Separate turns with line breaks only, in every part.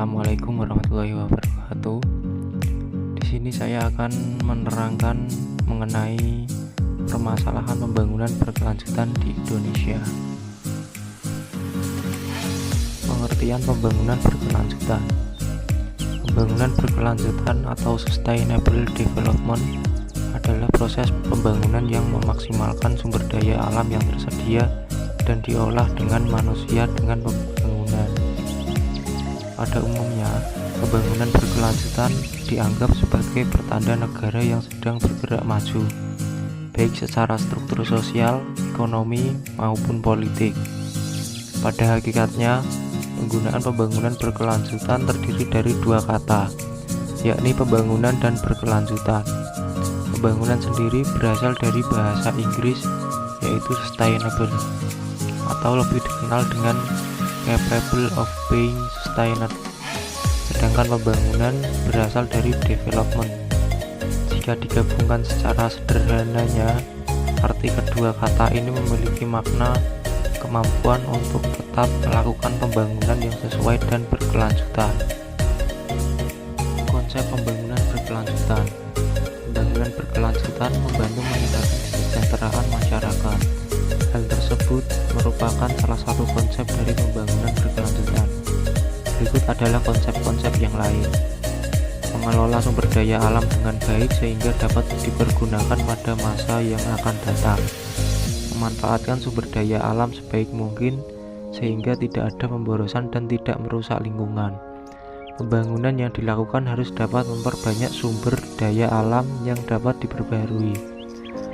Assalamualaikum warahmatullahi wabarakatuh. Di sini saya akan menerangkan mengenai permasalahan pembangunan berkelanjutan di Indonesia. Pengertian pembangunan berkelanjutan. Pembangunan berkelanjutan atau sustainable development adalah proses pembangunan yang memaksimalkan sumber daya alam yang tersedia dan diolah dengan manusia dengan pembangunan. Pada umumnya, pembangunan berkelanjutan dianggap sebagai pertanda negara yang sedang bergerak maju, baik secara struktur sosial, ekonomi, maupun politik. Pada hakikatnya, penggunaan pembangunan berkelanjutan terdiri dari dua kata, yakni pembangunan dan berkelanjutan. Pembangunan sendiri berasal dari bahasa Inggris, yaitu sustainable, atau lebih dikenal dengan capable of being sustained. Sedangkan pembangunan berasal dari development. Jika digabungkan secara sederhananya, arti kedua kata ini memiliki makna kemampuan untuk tetap melakukan pembangunan yang sesuai dan berkelanjutan. Konsep pembangunan berkelanjutan. Pembangunan berkelanjutan membantu meningkatkan kesejahteraan masyarakat. Hal tersebut merupakan salah satu konsep dari pembangunan berkelanjutan. Berikut adalah konsep-konsep yang lain. Mengelola sumber daya alam dengan baik sehingga dapat dipergunakan pada masa yang akan datang. Memanfaatkan sumber daya alam sebaik mungkin sehingga tidak ada pemborosan dan tidak merusak lingkungan. Pembangunan yang dilakukan harus dapat memperbanyak sumber daya alam yang dapat diperbarui.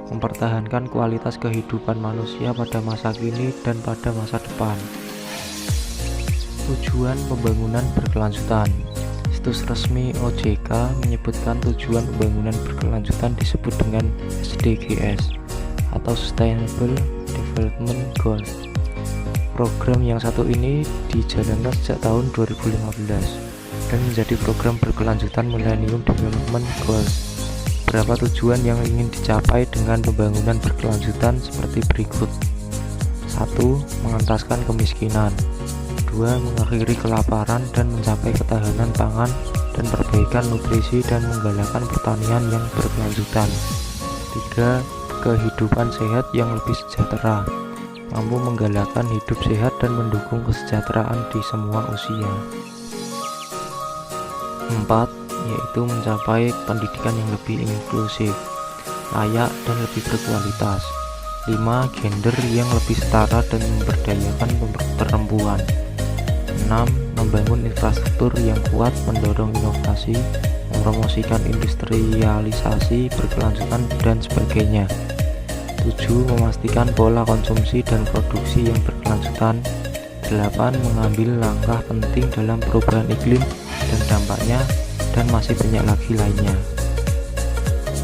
Mempertahankan kualitas kehidupan manusia pada masa kini dan pada masa depan. Tujuan pembangunan berkelanjutan. Situs resmi OJK menyebutkan tujuan pembangunan berkelanjutan disebut dengan SDGs atau Sustainable Development Goals. Program yang satu ini dijalankan sejak tahun 2015 dan menjadi program berkelanjutan Millennium Development Goals. Beberapa tujuan yang ingin dicapai dengan pembangunan berkelanjutan seperti berikut. 1. Mengentaskan kemiskinan. 2. Mengakhiri kelaparan dan mencapai ketahanan pangan dan perbaikan nutrisi dan menggalakkan pertanian yang berkelanjutan. 3. Kehidupan sehat yang lebih sejahtera. Mampu menggalakkan hidup sehat dan mendukung kesejahteraan di semua usia. 4. Yaitu mencapai pendidikan yang lebih inklusif, layak, dan lebih berkualitas. 5. Gender yang lebih setara dan memberdayakan perempuan. 6. Membangun infrastruktur yang kuat, mendorong inovasi, mempromosikan industrialisasi berkelanjutan, dan sebagainya. 7. Memastikan pola konsumsi dan produksi yang berkelanjutan. 8. Mengambil langkah penting dalam perubahan iklim dan dampaknya, dan masih banyak lagi lainnya.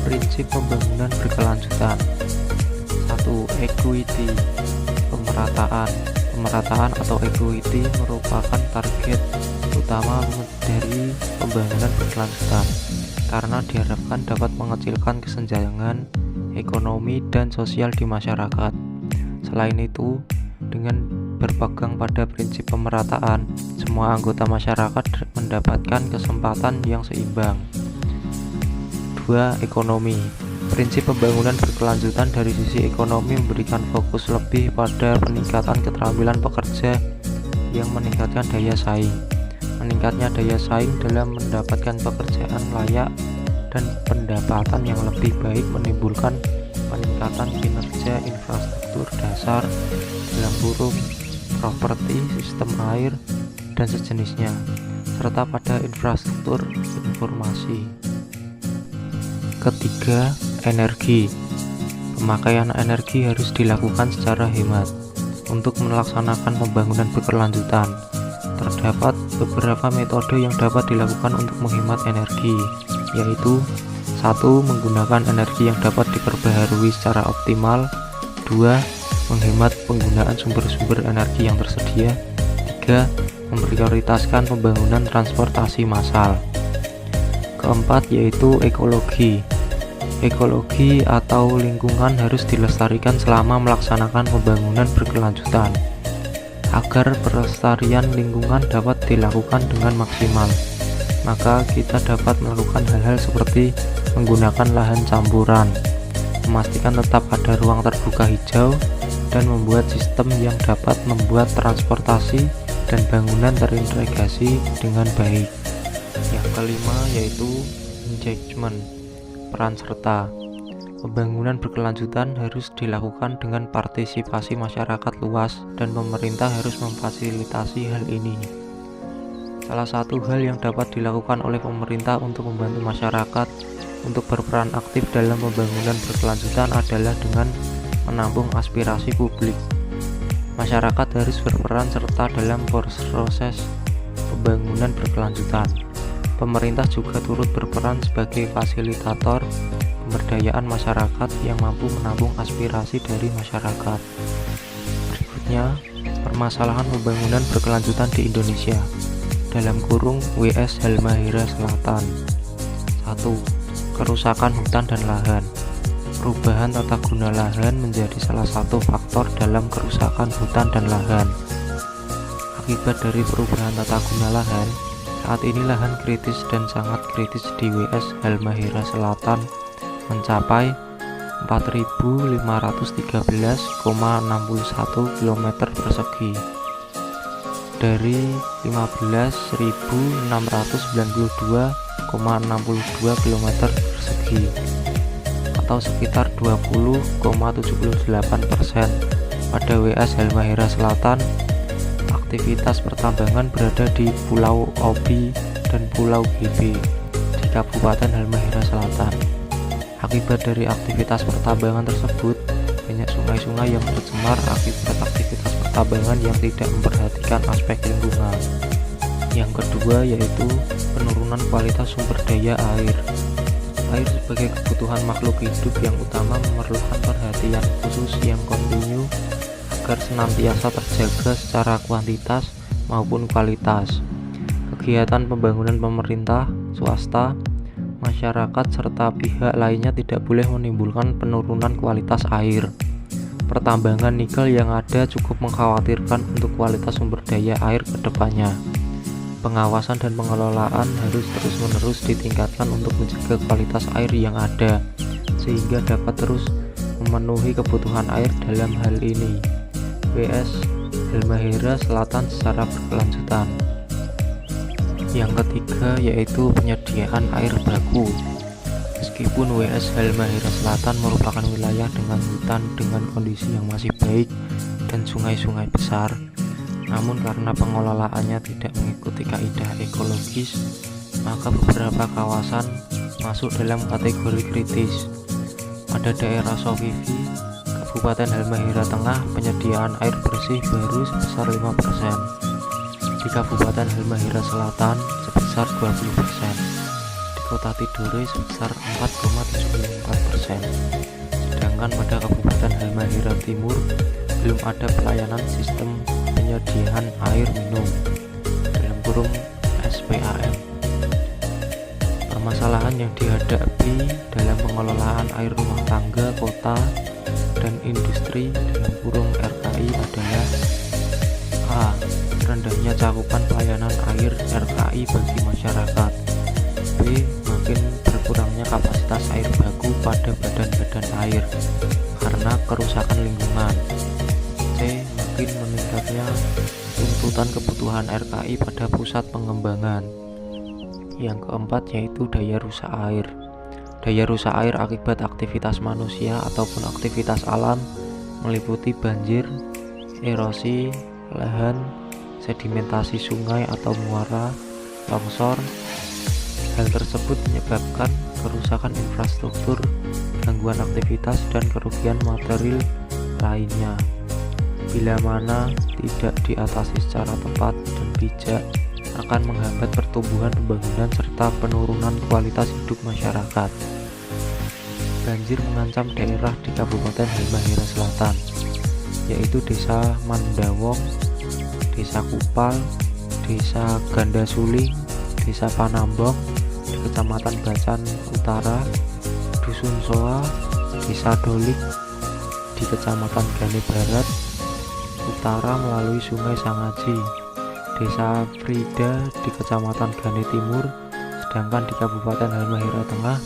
Prinsip pembangunan berkelanjutan. 1. Equity, pemerataan atau equity merupakan target utama dari pembangunan berkelanjutan karena diharapkan dapat mengecilkan kesenjangan ekonomi dan sosial di masyarakat. Selain itu, dengan berpegang pada prinsip pemerataan, semua anggota masyarakat mendapatkan kesempatan yang seimbang. 2. Ekonomi. Prinsip pembangunan berkelanjutan dari sisi ekonomi memberikan fokus lebih pada peningkatan keterampilan pekerja yang meningkatkan daya saing. Meningkatnya daya saing dalam mendapatkan pekerjaan layak dan pendapatan yang lebih baik menimbulkan peningkatan kinerja infrastruktur dasar dalam kurung properti, sistem air, dan sejenisnya, serta pada infrastruktur informasi. Ketiga, energi. Pemakaian energi harus dilakukan secara hemat. Untuk melaksanakan pembangunan berkelanjutan, terdapat beberapa metode yang dapat dilakukan untuk menghemat energi, yaitu 1. Menggunakan energi yang dapat diperbaharui secara optimal. 2. Menghemat penggunaan sumber-sumber energi yang tersedia. 3. Memprioritaskan pembangunan transportasi massal. Keempat, yaitu ekologi. Ekologi atau lingkungan harus dilestarikan selama melaksanakan pembangunan berkelanjutan. Agar pelestarian lingkungan dapat dilakukan dengan maksimal, maka kita dapat melakukan hal-hal seperti menggunakan lahan campuran, memastikan tetap ada ruang terbuka hijau, dan membuat sistem yang dapat membuat transportasi dan bangunan terintegrasi dengan baik. Yang kelima yaitu engagement, peran serta. Pembangunan berkelanjutan harus dilakukan dengan partisipasi masyarakat luas dan pemerintah harus memfasilitasi hal ini. Salah satu hal yang dapat dilakukan oleh pemerintah untuk membantu masyarakat untuk berperan aktif dalam pembangunan berkelanjutan adalah dengan menampung aspirasi publik. Masyarakat harus berperan serta dalam proses pembangunan berkelanjutan. Pemerintah juga turut berperan sebagai fasilitator pemberdayaan masyarakat yang mampu menampung aspirasi dari masyarakat. Berikutnya, permasalahan pembangunan berkelanjutan di Indonesia (WS Halmahera Selatan). 1. Kerusakan hutan dan lahan. Perubahan tata guna lahan menjadi salah satu faktor dalam kerusakan hutan dan lahan. Akibat dari perubahan tata guna lahan, saat ini lahan kritis dan sangat kritis di WS Halmahera Selatan mencapai 4.513,61 km persegi dari 15.692,62 km persegi atau sekitar 20,78%. Pada WS Halmahera Selatan, aktivitas pertambangan berada di Pulau Obi dan Pulau GB di Kabupaten Halmahera Selatan. Akibat dari aktivitas pertambangan tersebut, banyak sungai-sungai yang tercemar akibat aktivitas pertambangan yang tidak memperhatikan aspek lingkungan. Yang kedua yaitu penurunan kualitas sumber daya air. Air sebagai kebutuhan makhluk hidup yang utama memerlukan perhatian khusus yang kontinu agar senantiasa terjaga secara kuantitas maupun kualitas. Kegiatan pembangunan pemerintah, swasta, masyarakat, serta pihak lainnya tidak boleh menimbulkan penurunan kualitas air. Pertambangan nikel yang ada cukup mengkhawatirkan untuk kualitas sumber daya air ke depannya. Pengawasan dan pengelolaan harus terus-menerus ditingkatkan untuk menjaga kualitas air yang ada, sehingga dapat terus memenuhi kebutuhan air dalam hal ini. WS Halmahera Selatan secara berkelanjutan. Yang ketiga yaitu penyediaan air baku. Meskipun WS Halmahera Selatan merupakan wilayah dengan hutan dengan kondisi yang masih baik dan sungai-sungai besar, namun karena pengelolaannya tidak mengikuti kaidah ekologis, maka beberapa kawasan masuk dalam kategori kritis. Pada daerah Sofifi, Kabupaten Halmahera Tengah, penyediaan air bersih baru sebesar 5%. Di Kabupaten Halmahera Selatan sebesar 20%. Di Kota Tidore sebesar 4,74%. Sedangkan pada Kabupaten Halmahera Timur belum ada pelayanan sistem penyediaan air minum (SPAM). Permasalahan yang dihadapi dalam pengelolaan air rumah tangga, kota, dan industri (RKI) adalah A. Rendahnya cakupan pelayanan air RKI bagi masyarakat. B. Makin berkurangnya kapasitas air baku pada badan-badan air karena kerusakan lingkungan. C. Makin meningkatnya tuntutan kebutuhan RKI pada pusat pengembangan. Yang keempat yaitu daya rusak air. Daya rusak air akibat aktivitas manusia ataupun aktivitas alam meliputi banjir, erosi lahan, sedimentasi sungai atau muara, longsor. Hal tersebut menyebabkan kerusakan infrastruktur, gangguan aktivitas, dan kerugian material lainnya. Bila mana tidak diatasi secara tepat dan bijak, akan menghambat pertumbuhan pembangunan serta penurunan kualitas hidup masyarakat. Banjir mengancam daerah di Kabupaten Halmahera Selatan, yaitu Desa Mandawong, Desa Kupal, Desa Gandasuling, Desa Panambong, di Kecamatan Bacan Utara, Dusun Soa, Desa Dolik, di Kecamatan Gane Barat, utara melalui Sungai Sangaji, Desa Frida di Kecamatan Gane Timur, sedangkan di Kabupaten Halmahera Tengah,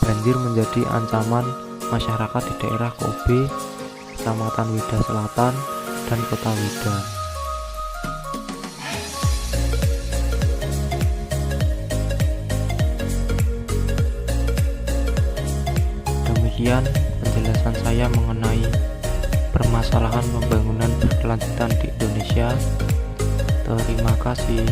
banjir menjadi ancaman masyarakat di daerah Kobe, Kecamatan Wida Selatan, dan Kota Wida. Demikian penjelasan saya mengenai permasalahan pembangunan berkelanjutan di Indonesia. Terima kasih.